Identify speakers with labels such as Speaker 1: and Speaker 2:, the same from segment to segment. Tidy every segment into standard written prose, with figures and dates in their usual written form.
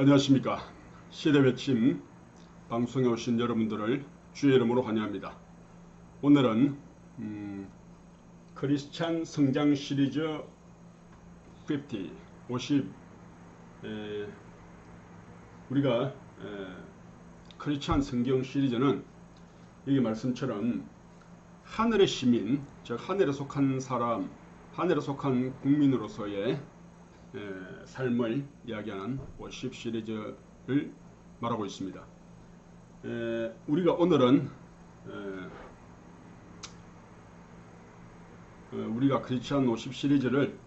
Speaker 1: 안녕하십니까. 시대외침 방송에 오신 여러분들을 주의 이름으로 환영합니다. 오늘은 크리스찬 성장 시리즈 50 우리가 크리스찬 성경 시리즈는 여기 말씀처럼 하늘의 시민, 즉 하늘에 속한 사람, 하늘에 속한 국민으로서의 삶을 이야기하는 50 시리즈를 말하고 있습니다. 우리가 오늘은 우리가 크리스찬 50 시리즈를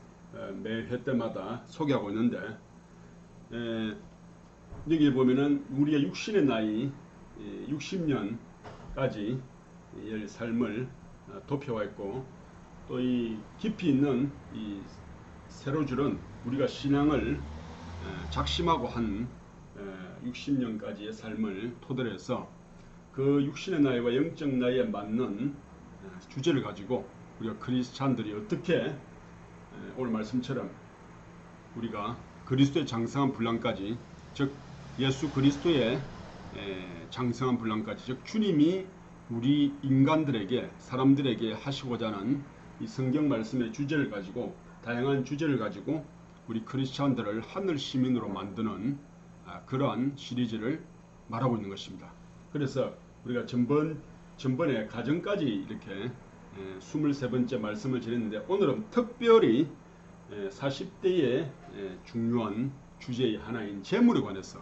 Speaker 1: 매 회 때마다 소개하고 있는데 여기 보면은 우리의 육신의 나이 60년까지 의 삶을 도표화 했고, 또 이 깊이 있는 이 세로줄은 우리가 신앙을 작심하고 한 60년까지의 삶을 토대로 해서 그 육신의 나이와 영적 나이에 맞는 주제를 가지고 우리가 크리스찬들이 어떻게 오늘 말씀처럼 우리가 그리스도의 장성한 분량까지, 즉 예수 그리스도의 장성한 분량까지, 즉 주님이 우리 인간들에게, 사람들에게 하시고자 하는 이 성경 말씀의 주제를 가지고, 다양한 주제를 가지고 우리 크리스찬들을 하늘 시민으로 만드는 그러한 시리즈를 말하고 있는 것입니다. 그래서 우리가 전번에 가정까지 이렇게 23번째 말씀을 드렸는데, 오늘은 특별히 40대의 중요한 주제의 하나인 재물에 관해서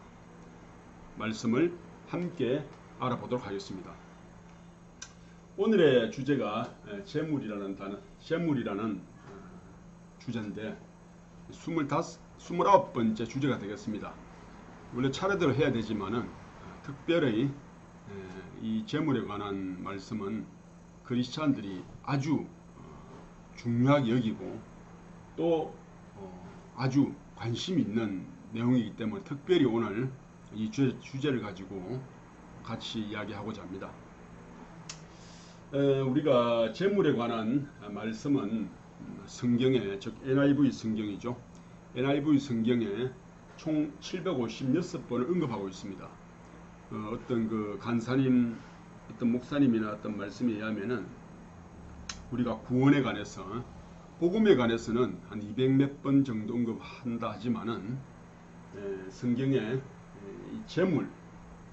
Speaker 1: 말씀을 함께 알아보도록 하겠습니다. 오늘의 주제가 재물이라는 주제인데 29번째 주제가 되겠습니다. 원래 차례대로 해야 되지만은 특별히 이 재물에 관한 말씀은 크리스찬들이 아주 중요하게 여기고 또 아주 관심 있는 내용이기 때문에 특별히 오늘 이 주제를 가지고 같이 이야기하고자 합니다. 우리가 재물에 관한 말씀은 성경에, 즉 NIV 성경이죠. NIV 성경에 총 756번을 언급하고 있습니다. 어떤 그 간사님, 어떤 목사님이나 어떤 말씀에 의하면은 우리가 구원에 관해서, 복음에 관해서는 한 200몇 번 정도 언급한다 하지만은 성경에 이 재물,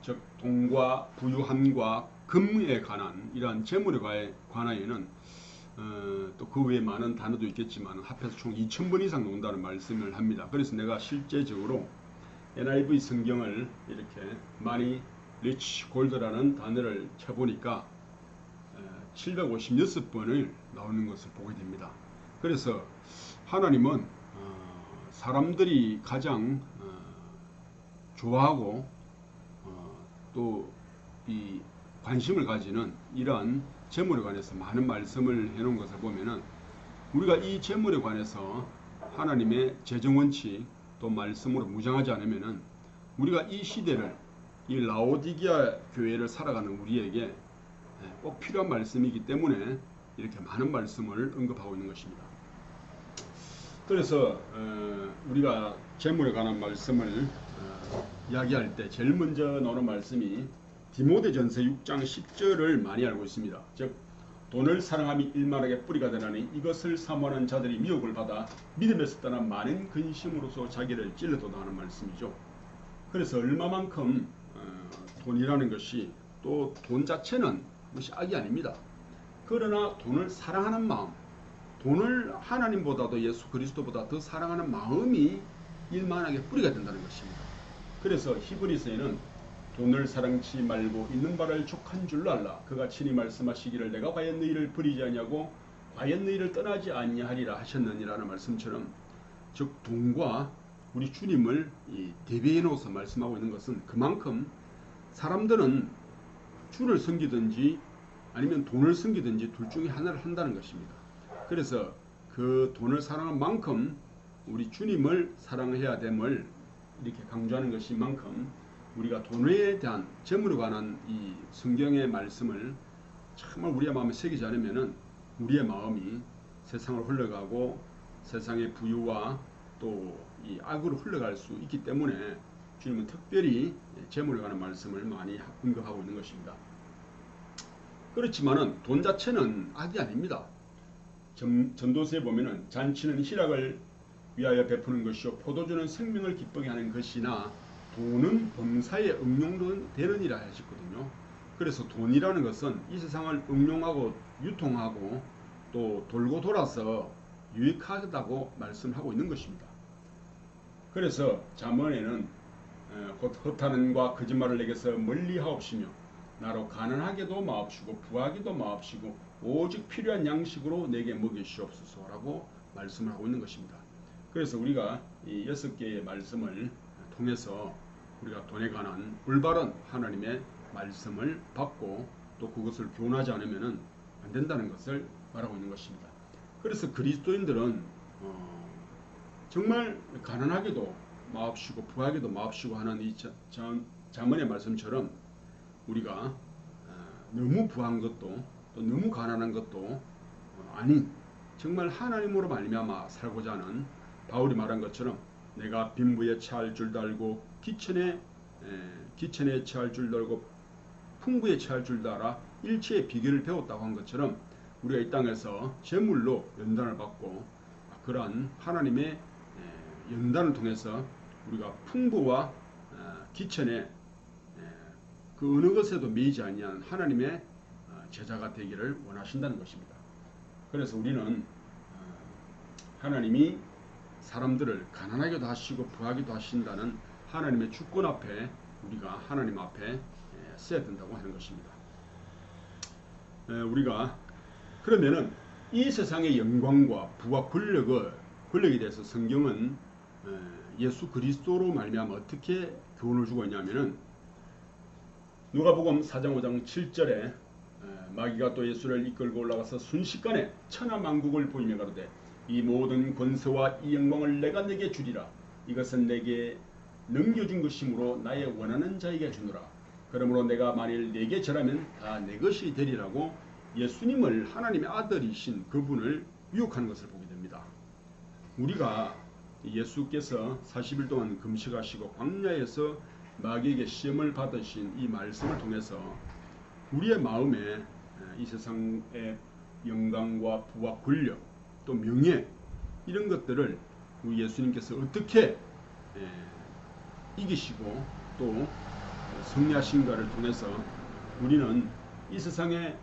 Speaker 1: 즉 돈과 부유함과 금에 관한 이러한 재물에 관하여는 또 그 외에 많은 단어도 있겠지만 합해서 총 2000번 이상 나온다는 말씀을 합니다. 그래서 내가 실제적으로 NIV 성경을 이렇게 많이 리치 골드라는 단어를 쳐보니까 756번을 나오는 것을 보게 됩니다. 그래서 하나님은 사람들이 가장 좋아하고 또 이 관심을 가지는 이러한 재물에 관해서 많은 말씀을 해놓은 것을 보면은, 우리가 이 재물에 관해서 하나님의 재정원칙 또 말씀으로 무장하지 않으면은 우리가 이 시대를, 이 라오디게아 교회를 살아가는 우리에게 꼭 필요한 말씀이기 때문에 이렇게 많은 말씀을 언급하고 있는 것입니다. 그래서 우리가 재물에 관한 말씀을 이야기할 때 제일 먼저 나오는 말씀이 디모데전서 6장 10절을 많이 알고 있습니다. 즉 돈을 사랑함이 일만하게 뿌리가 되나니 이것을 사모하는 자들이 미혹을 받아 믿음에서 떠나 많은 근심으로서 자기를 찔러도다 하는 말씀이죠. 그래서 얼마만큼 돈이라는 것이, 또 돈 자체는 것이 악이 아닙니다. 그러나 돈을 사랑하는 마음, 돈을 하나님보다도 예수 그리스도보다 더 사랑하는 마음이 일만하게 뿌리가 된다는 것입니다. 그래서 히브리서에는 돈을 사랑치 말고 있는 바를 족한 줄로 알라. 그가 친히 말씀하시기를 내가 과연 너희를 버리지 아니하고 과연 너희를 떠나지 아니하리라 하셨느니라는 말씀처럼, 즉 돈과 우리 주님을 대비해 놓아서 말씀하고 있는 것은 그만큼 사람들은 주를 섬기든지 아니면 돈을 섬기든지 둘 중에 하나를 한다는 것입니다. 그래서 그 돈을 사랑한 만큼 우리 주님을 사랑해야 됨을 이렇게 강조하는 것인 만큼, 우리가 돈에 대한, 재물에 관한 이 성경의 말씀을 정말 우리의 마음에 새기지 않으면은 우리의 마음이 세상을 흘러가고 세상의 부유와 또 이 악으로 흘러갈 수 있기 때문에 주님은 특별히 재물에 관한 말씀을 많이 언급하고 있는 것입니다. 그렇지만은 돈 자체는 악이 아닙니다. 전도서에 보면은 잔치는 희락을 위하여 베푸는 것이요 포도주는 생명을 기쁘게 하는 것이나 돈은 범사에 응용되느니라 하셨거든요. 그래서 돈이라는 것은 이 세상을 응용하고 유통하고 또 돌고 돌아서 유익하다고 말씀하고 있는 것입니다. 그래서 잠언에는 곧 허탄과 거짓말을 내게서 멀리하옵시며 나로 가난하게도 마옵시고 부하게도 마옵시고 오직 필요한 양식으로 내게 먹이시옵소서라고 말씀을 하고 있는 것입니다. 그래서 우리가 이 6개의 말씀을 통해서 우리가 돈에 관한 올바른 하나님의 말씀을 받고 또 그것을 교훈하지 않으면 안 된다는 것을 말하고 있는 것입니다. 그래서 그리스도인들은 정말 가난하게도 마옵시고 부하게도 마옵시고 하는 이 잠언의 말씀처럼 우리가 너무 부한 것도 또 너무 가난한 것도 아닌 정말 하나님으로 말미암아 살고자 하는 바울이 말한 것처럼 내가 빈부에 처할 줄도 알고 기천에 처할 줄도 알고 풍부에 처할 줄도 알아 일체의 비결을 배웠다고 한 것처럼 우리가 이 땅에서 제물로 연단을 받고 그러한 하나님의 연단을 통해서 우리가 풍부와 기천에 그 어느 것에도 매이지 아니한 하나님의 제자가 되기를 원하신다는 것입니다. 그래서 우리는 하나님이 사람들을 가난하게도 하시고 부하게도 하신다는 하나님의 주권 앞에 우리가 하나님 앞에 써야 된다고 하는 것입니다. 우리가 그러면은 이 세상의 영광과 부와 권력에 대해서 성경은 예수 그리스도로 말미암아 어떻게 교훈을 주고 있냐면은 누가복음 4장 5장 7절에 마귀가 또 예수를 이끌고 올라가서 순식간에 천하만국을 보이며 가로되 이 모든 권세와 이 영광을 내가 네게 주리라. 이것은 내게 넘겨준 것이므로 나의 원하는 자에게 주노라. 그러므로 내가 만일 네게 절하면 다 내 것이 되리라고 예수님을 하나님의 아들이신 그분을 유혹하는 것을 보게 됩니다. 우리가 예수께서 40일 동안 금식하시고 광야에서 마귀에게 시험을 받으신 이 말씀을 통해서 우리의 마음에 이 세상의 영광과 부와 권력 또 명예 이런 것들을 우리 예수님께서 어떻게 이기시고 또 승리하신가를 통해서 우리는 이 세상의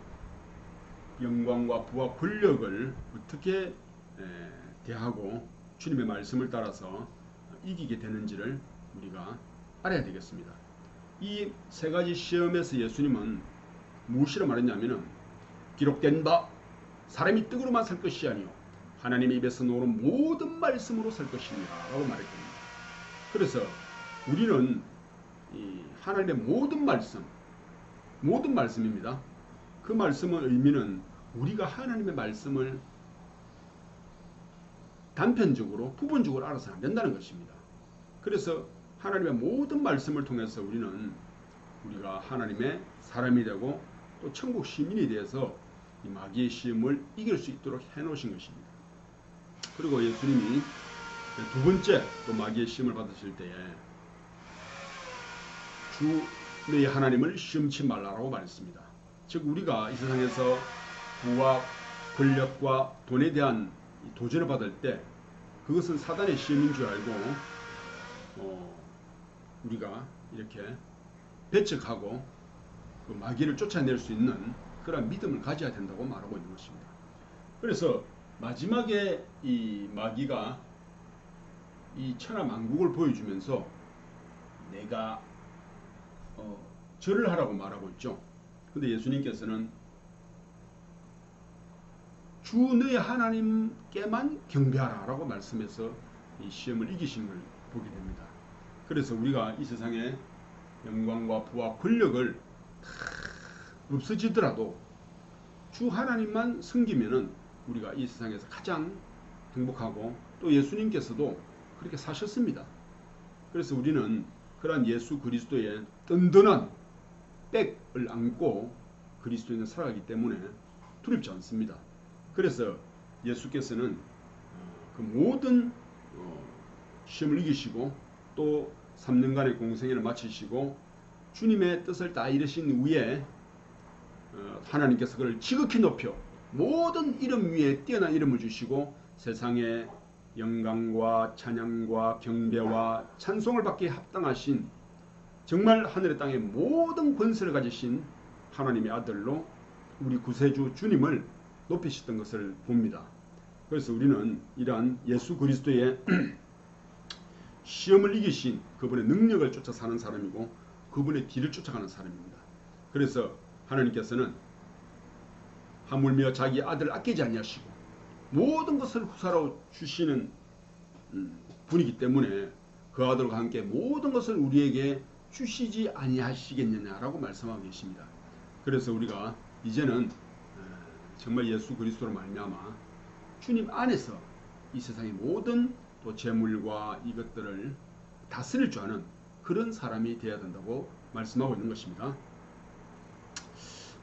Speaker 1: 영광과 부와 권력을 어떻게 대하고 주님의 말씀을 따라서 이기게 되는지를 우리가 알아야 되겠습니다. 이 세 가지 시험에서 예수님은 무엇이라 말했냐면은 기록된 바 사람이 떡으로만 살 것이 아니요 하나님의 입에서 나오는 모든 말씀으로 살 것입니다 라고 말했습니다. 그래서 우리는 이 하나님의 모든 말씀입니다. 그 말씀의 의미는 우리가 하나님의 말씀을 단편적으로 부분적으로 알아서는 안 된다는 것입니다. 그래서 하나님의 모든 말씀을 통해서 우리가 하나님의 사람이 되고 또 천국 시민이 되어서 이 마귀의 시험을 이길 수 있도록 해놓으신 것입니다. 그리고 예수님이 두 번째 또 마귀의 시험을 받으실 때에 주 너희 하나님을 시험치 말라라고 말했습니다. 즉 우리가 이 세상에서 부와 권력과 돈에 대한 도전을 받을 때 그것은 사단의 시험인 줄 알고 우리가 이렇게 배척하고 그 마귀를 쫓아낼 수 있는 그런 믿음을 가져야 된다고 말하고 있는 것입니다. 그래서 마지막에 이 마귀가 이 천하만국을 보여주면서 내가 절을 하라고 말하고 있죠. 근데 예수님께서는 주 너의 하나님께만 경배하라 라고 말씀해서 이 시험을 이기신 걸 보게 됩니다. 그래서 우리가 이 세상의 영광과 부와 권력을 다 없어지더라도 주 하나님만 섬기면은 우리가 이 세상에서 가장 행복하고 또 예수님께서도 그렇게 사셨습니다. 그래서 우리는 그러한 예수 그리스도의 든든한 백을 안고 그리스도인을 살아가기 때문에 두렵지 않습니다. 그래서 예수께서는 그 모든 시험을 이기시고 또 3년간의 공생애를 마치시고 주님의 뜻을 다 이루신 후에 하나님께서 그를 지극히 높여 모든 이름 위에 뛰어난 이름을 주시고 세상에 영광과 찬양과 경배와 찬송을 받기에 합당하신 정말 하늘의 땅의 모든 권세를 가지신 하나님의 아들로 우리 구세주 주님을 높이셨던 것을 봅니다. 그래서 우리는 이러한 예수 그리스도의 시험을 이기신 그분의 능력을 쫓아 사는 사람이고 그분의 길을 쫓아가는 사람입니다. 그래서 하나님께서는 하물며 자기 아들을 아끼지 아니하시고 모든 것을 후사로 주시는 분이기 때문에 그 아들과 함께 모든 것을 우리에게 주시지 아니하시겠느냐라고 말씀하고 계십니다. 그래서 우리가 이제는 정말 예수 그리스도로 말미암아 주님 안에서 이 세상의 모든 또 재물과 이것들을 다스릴 줄 아는 그런 사람이 되어야 된다고 말씀하고 있는 것입니다.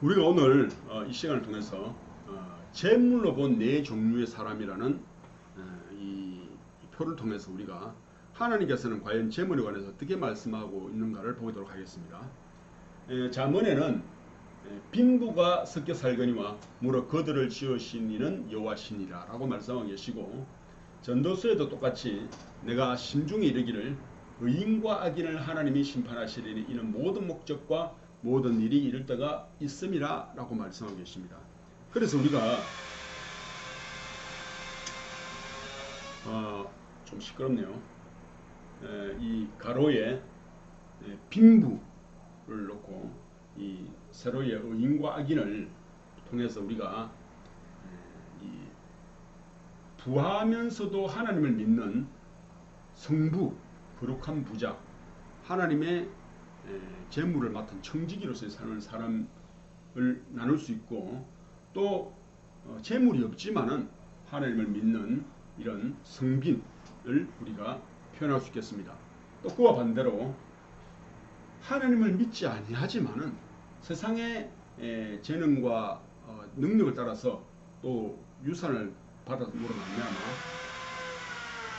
Speaker 1: 우리가 오늘 이 시간을 통해서 재물로 본 네 종류의 사람이라는 이 표를 통해서 우리가 하나님께서는 과연 재물에 관해서 어떻게 말씀하고 있는가를 보도록 하겠습니다. 잠언에는 빈부가 섞여 살거니와 무릇 그들을 지으신 이는 여호와시니라 라고 말씀하고 계시고 전도서에도 똑같이 내가 심중에 이르기를 의인과 악인을 하나님이 심판하시리니 이는 모든 목적과 모든 일이 이를 때가 있음이라 라고 말씀하고 계십니다. 그래서 우리가 좀 시끄럽네요. 이 가로에 빈부를 놓고 이 세로의 의인과 악인을 통해서 우리가 이 부하면서도 하나님을 믿는 성부, 거룩한 부자, 하나님의 재물을 맡은 청지기로서의 사는 사람을 나눌 수 있고 또 재물이 없지만은 하나님을 믿는 이런 성빈을 우리가 표현할 수 있겠습니다. 또 그와 반대로 하나님을 믿지 아니하지만은 세상의 재능과 능력을 따라서 또 유산을 받아서 물어나면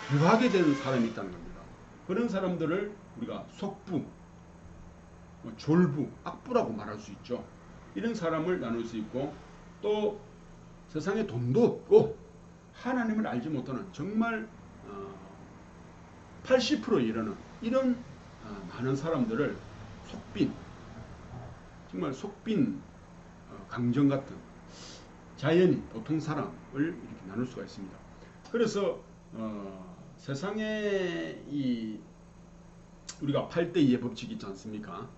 Speaker 1: 부하게 된 사람이 있다는 겁니다. 그런 사람들을 우리가 속부, 졸부, 악부라고 말할 수 있죠. 이런 사람을 나눌 수 있고 또 세상에 돈도 없고 하나님을 알지 못하는 정말 80%에 이르는 이런 많은 사람들을 속빈, 정말 속빈 강정 같은 자연인, 보통 사람을 이렇게 나눌 수가 있습니다. 그래서 세상에 이 우리가 8대2의 법칙이 있지 않습니까?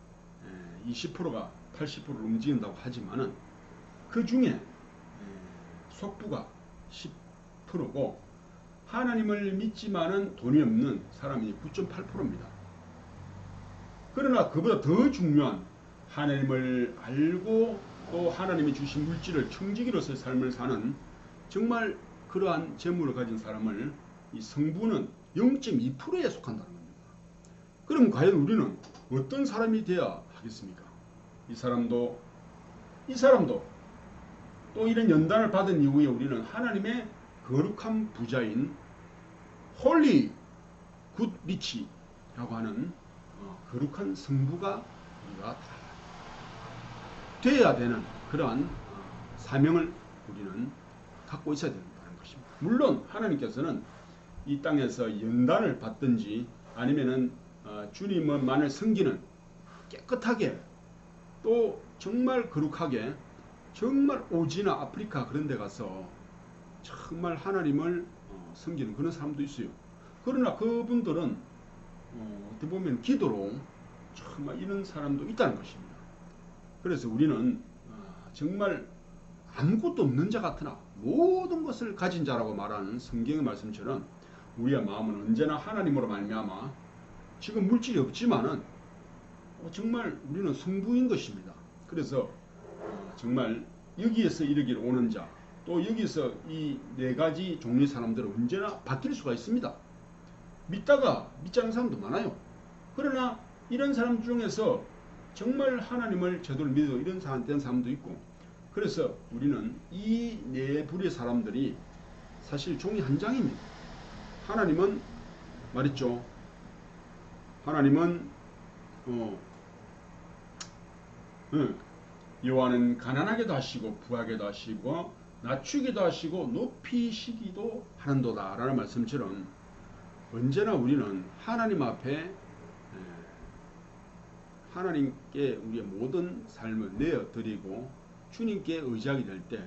Speaker 1: 20%가 80%를 움직인다고 하지만은 그 중에 속부가 10%고 하나님을 믿지만은 돈이 없는 사람이 9.8%입니다. 그러나 그보다 더 중요한 하나님을 알고 또 하나님이 주신 물질을 청지기로서의 삶을 사는 정말 그러한 재물을 가진 사람을 이 성부는 0.2%에 속한다는 겁니다. 그럼 과연 우리는 어떤 사람이 되어야 하겠습니까? 이 사람도 또 이런 연단을 받은 이후에 우리는 하나님의 거룩한 부자인 홀리 굿 리치라고 하는 거룩한 성부가 우리가 되어야 되는 그러한 사명을 우리는 갖고 있어야 된다는 것입니다. 물론 하나님께서는 이 땅에서 연단을 받든지 아니면은 주님만을 섬기는 깨끗하게 또 정말 거룩하게 정말 오지나 아프리카 그런 데 가서 정말 하나님을 섬기는 그런 사람도 있어요. 그러나 그분들은 어떻게 보면 기도로 정말 이런 사람도 있다는 것입니다. 그래서 우리는 정말 아무것도 없는 자 같으나 모든 것을 가진 자라고 말하는 성경의 말씀처럼 우리의 마음은 언제나 하나님으로 말미암아 지금 물질이 없지만은 정말 우리는 성부인 것입니다. 그래서 정말 여기에서 이르기를 오는 자, 또 여기서 이 네 가지 종류의 사람들은 언제나 바뀔 수가 있습니다. 믿다가 믿지 않는 사람도 많아요. 그러나 이런 사람 중에서 정말 하나님을 제대로 믿어 이런 사람 된 사람도 있고, 그래서 우리는 이 네 부류의 사람들이 사실 종이 한 장입니다. 하나님은 말했죠. 하나님은 여호와는 가난하게도 하시고 부하게도 하시고 낮추기도 하시고 높이시기도 하는도다 라는 말씀처럼 언제나 우리는 하나님 앞에 하나님께 우리의 모든 삶을 내어드리고 주님께 의지하게 될 때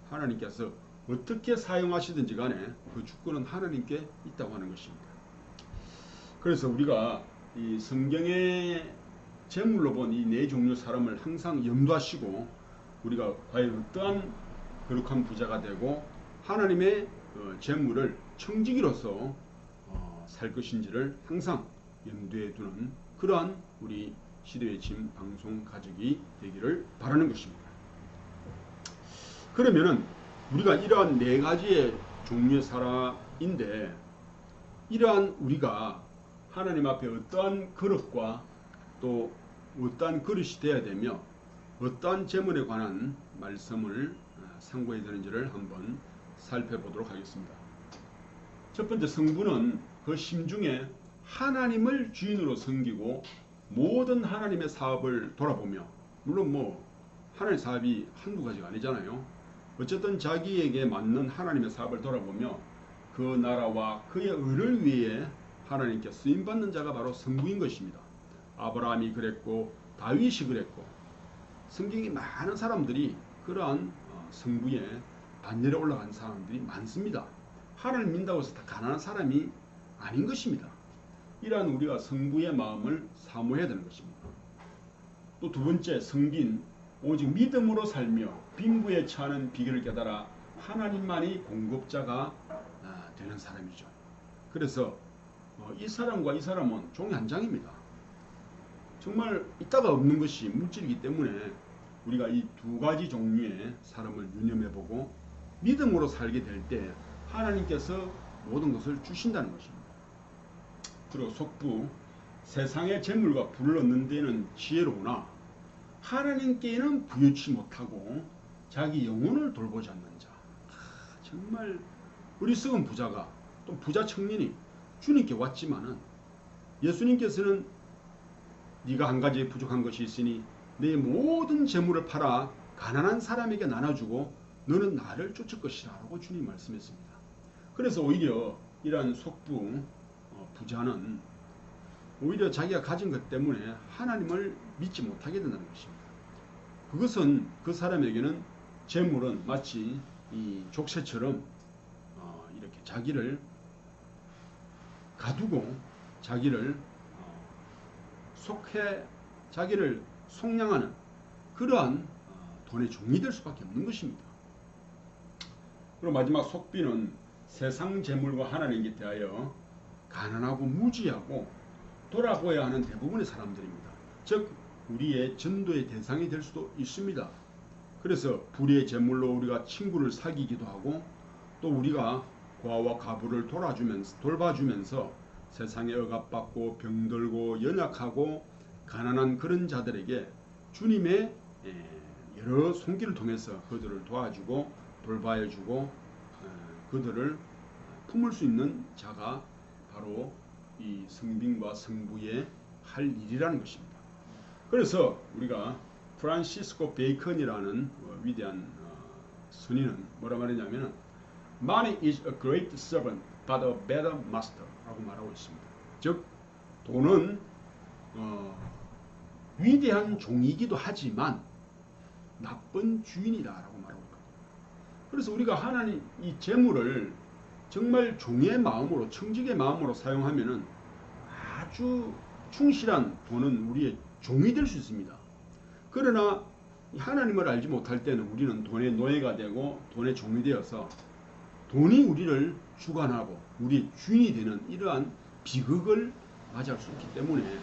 Speaker 1: 하나님께서 어떻게 사용하시든지 간에 그 주권은 하나님께 있다고 하는 것입니다. 그래서 우리가 이 성경의 제물로 본 이 네 종류 사람을 항상 염두하시고 우리가 과연 어떠한 거룩한 부자가 되고 하나님의 제물을 청지기로서 살 것인지를 항상 염두에 두는 그러한 우리 시대외침 방송 가족이 되기를 바라는 것입니다. 그러면은 우리가 이러한 네 가지의 종류의 사람인데 이러한 우리가 하나님 앞에 어떠한 그릇과 또 어떠한 그릇이 되어야 되며 어떠한 제물에 관한 말씀을 상고해야 되는지를 한번 살펴보도록 하겠습니다. 첫 번째, 성부는 그 심중에 하나님을 주인으로 섬기고 모든 하나님의 사업을 돌아보며, 물론 하나님의 사업이 한두 가지가 아니잖아요. 어쨌든 자기에게 맞는 하나님의 사업을 돌아보며 그 나라와 그의 의를 위해 하나님께 쓰임받는 자가 바로 성부인 것입니다. 아브라함이 그랬고 다윗이 그랬고 성경에 많은 사람들이 그러한 성부에 반열에 올라간 사람들이 많습니다. 하나님 믿는다고 해서 다 가난한 사람이 아닌 것입니다. 이러한 우리가 성부의 마음을 사모해야 되는 것입니다. 또 두 번째, 성빈, 오직 믿음으로 살며 빈부에 처하는 비결을 깨달아 하나님만이 공급자가 되는 사람이죠. 그래서 이 사람과 이 사람은 종이 한 장입니다. 정말 있다가 없는 것이 물질이기 때문에 우리가 이 두 가지 종류의 사람을 유념해보고 믿음으로 살게 될 때 하나님께서 모든 것을 주신다는 것입니다. 그리고 속부, 세상의 재물과 부를 얻는 데는 지혜로우나 하나님께는 부유치 못하고 자기 영혼을 돌보지 않는 자. 정말 우리 썩은 부자가 또 부자 청년이 주님께 왔지만은 예수님께서는 네가 한 가지 부족한 것이 있으니 내 모든 재물을 팔아 가난한 사람에게 나눠주고 너는 나를 쫓을 것이라 라고 주님 말씀했습니다. 그래서 오히려 이러한 속부 부자는 오히려 자기가 가진 것 때문에 하나님을 믿지 못하게 된다는 것입니다. 그것은 그 사람에게는 재물은 마치 이 족쇄처럼 이렇게 자기를 가두고 자기를 자기를 속량하는 그러한 돈의 종이 될 수밖에 없는 것입니다. 그리고 마지막 속비는 세상 재물과 하나님께 대하여 가난하고 무지하고 돌아보아야 하는 대부분의 사람들입니다. 즉 우리의 전도의 대상이 될 수도 있습니다. 그래서 불의의 재물로 우리가 친구를 사귀기도 하고 또 우리가 고아와 가부를 돌봐주면서 세상에 억압받고 병들고 연약하고 가난한 그런 자들에게 주님의 여러 손길을 통해서 그들을 도와주고 돌봐주고 그들을 품을 수 있는 자가 바로 이 성빈과 성부의 할 일이라는 것입니다. 그래서 우리가 프란시스코 베이컨이라는 위대한 선인은 뭐라 말했냐면 Money is a great servant but a better master 라고 말하고 있습니다. 즉 돈은 위대한 종이기도 하지만 나쁜 주인이다 라고 말하고 있거든요. 그래서 우리가 하나님 이 재물을 정말 종의 마음으로 청직의 마음으로 사용하면은 아주 충실한 돈은 우리의 종이 될 수 있습니다. 그러나 하나님을 알지 못할 때는 우리는 돈의 노예가 되고 돈의 종이 되어서 돈이 우리를 주관하고 우리의 주인이 되는 이러한 비극을 맞이할 수 있기 때문에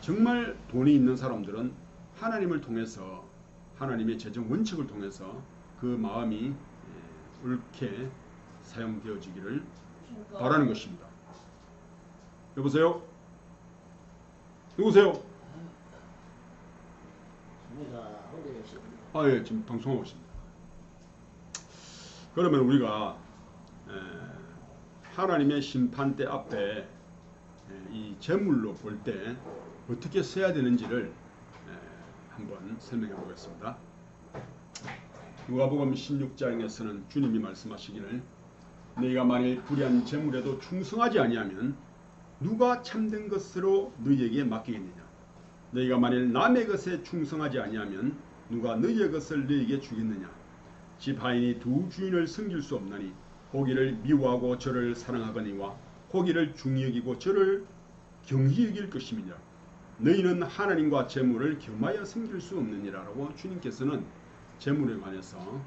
Speaker 1: 정말 돈이 있는 사람들은 하나님을 통해서 하나님의 재정 원칙을 통해서 그 마음이 옳게 사용되어지기를 바라는 것입니다. 여보세요? 누구세요? 예, 지금 방송하고 있습니다. 그러면 우리가 하나님의 심판대 앞에 이 재물로 볼 때 어떻게 써야 되는지를 한번 설명해 보겠습니다. 누가복음 16장에서는 주님이 말씀하시기를 너희가 만일 불의한 재물에도 충성하지 아니하면 누가 참된 것으로 너희에게 맡기겠느냐. 너희가 만일 남의 것에 충성하지 아니하면 누가 너희의 것을 너희에게 주겠느냐. 집 하인이 두 주인을 섬길 수 없나니 고기를 미워하고 저를 사랑하거니와 고기를 중히 여기고 저를 경히 여길 것임이니라. 너희는 하나님과 재물을 겸하여 섬길 수 없느니라라고 주님께서는 재물에 관해서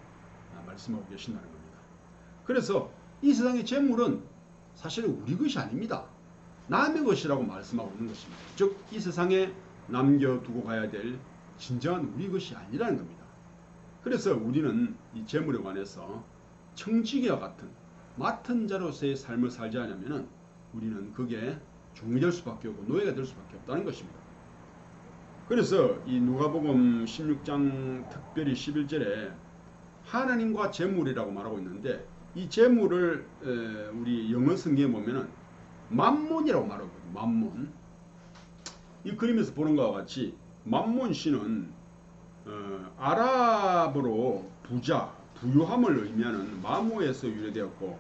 Speaker 1: 말씀하고 계신다는 겁니다. 그래서 이 세상의 재물은 사실 우리 것이 아닙니다. 남의 것이라고 말씀하고 있는 것입니다. 즉 이 세상에 남겨두고 가야 될 진정한 우리 것이 아니라는 겁니다. 그래서 우리는 이 재물에 관해서 청지기와 같은 맡은 자로서의 삶을 살지 않으면 우리는 그게 종이 될 수밖에 없고 노예가 될 수밖에 없다는 것입니다. 그래서 이 누가복음 16장 특별히 11절에 하나님과 재물이라고 말하고 있는데 이 재물을 우리 영어 성경에 보면은 맘몬이라고 말하거든요. 맘몬. 이 그림에서 보는 것과 같이 맘몬 씨는 아랍어로 부자, 부유함을 의미하는 마모에서 유래되었고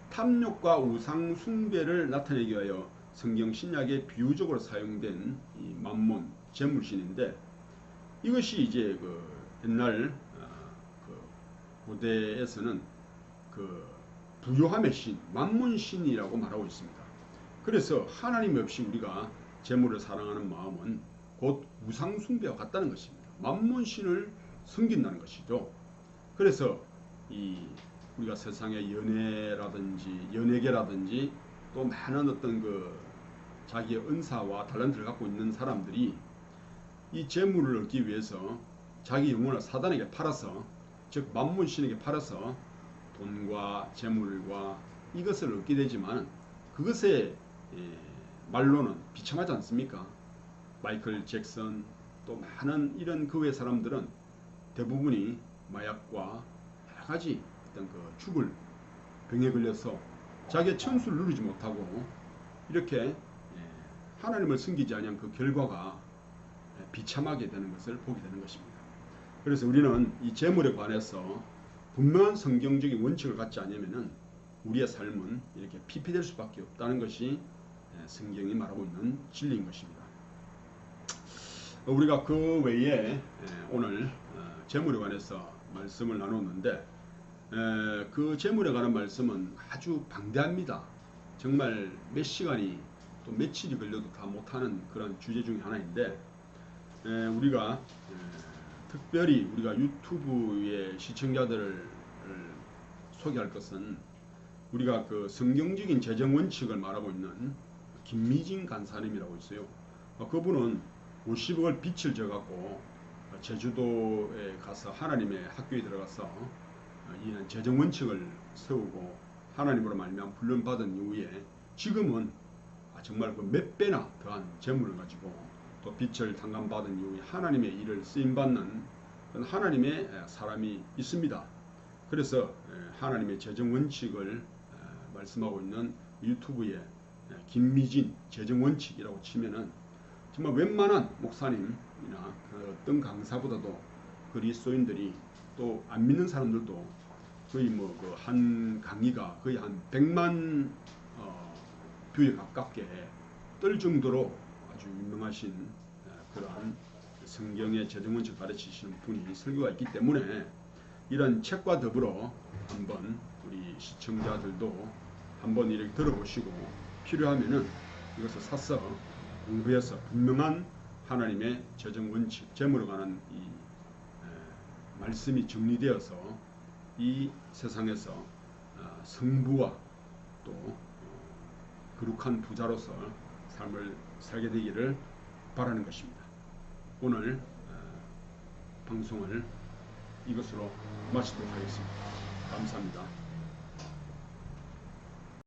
Speaker 1: 탐욕과 우상 숭배를 나타내기 위하여 성경 신약에 비유적으로 사용된 이 맘몬 재물신인데 이것이 이제 그 옛날 그 고대에서는 그 부유함의 신, 맘몬신이라고 말하고 있습니다. 그래서 하나님 없이 우리가 재물을 사랑하는 마음은 곧 우상 숭배와 같다는 것입니다. 맘몬신을 섬긴다는 것이죠. 그래서 이 우리가 세상의 연애라든지 연예계라든지 또 많은 어떤 그 자기의 은사와 탤런트를 갖고 있는 사람들이 이 재물을 얻기 위해서 자기 영혼을 사단에게 팔아서 즉 맘몬신에게 팔아서 돈과 재물과 이것을 얻게 되지만 그것에 말로는 비참하지 않습니까? 마이클 잭슨 또 많은 이런 그 외 사람들은 대부분이 마약과 여러 가지 어떤 그 죽을 병에 걸려서 자기의 천수를 누리지 못하고 이렇게 하나님을 섬기지 아니한 그 결과가 비참하게 되는 것을 보게 되는 것입니다. 그래서 우리는 이 재물에 관해서 분명한 성경적인 원칙을 갖지 않으면은 우리의 삶은 이렇게 피폐될 수밖에 없다는 것이 성경이 말하고 있는 진리인 것입니다. 우리가 그 외에 오늘 재물에 관해서 말씀을 나눴는데 그 재물에 관한 말씀은 아주 방대합니다. 정말 몇 시간이 또 며칠이 걸려도 다 못하는 그런 주제 중에 하나인데 우리가 특별히 우리가 유튜브의 시청자들을 소개할 것은 우리가 그 성경적인 재정 원칙을 말하고 있는 김미진 간사님이라고 있어요. 그분은 50억을 빚을 져갖고 제주도에 가서 하나님의 학교에 들어가서 이런 재정 원칙을 세우고 하나님으로 말미암아 훈련받은 이후에 지금은 정말 그 몇 배나 더한 재물을 가지고 또 빚을 탕감받은 이후에 하나님의 일을 쓰임받는 하나님의 사람이 있습니다. 그래서 하나님의 재정 원칙을 말씀하고 있는 유튜브에 김미진 재정 원칙이라고 치면은 정말 웬만한 목사님이나 그 어떤 강사보다도 그리스도인들이 또 안 믿는 사람들도 거의 뭐 그 한 강의가 거의 한 100만 뷰에 가깝게 뜰 정도로 아주 유명하신 그러한 성경의 재정 원칙 가르치시는 분이 설교가 있기 때문에 이런 책과 더불어 한번 우리 시청자들도 한번 이렇게 들어보시고 필요하면은 이것을 사서 공부해서 분명한 하나님의 재정 원칙, 재물에 관한 이 말씀이 정리되어서 이 세상에서 성부와 또 거룩한 부자로서 삶을 살게 되기를 바라는 것입니다. 오늘 방송을 이것으로 마치도록 하겠습니다. 감사합니다.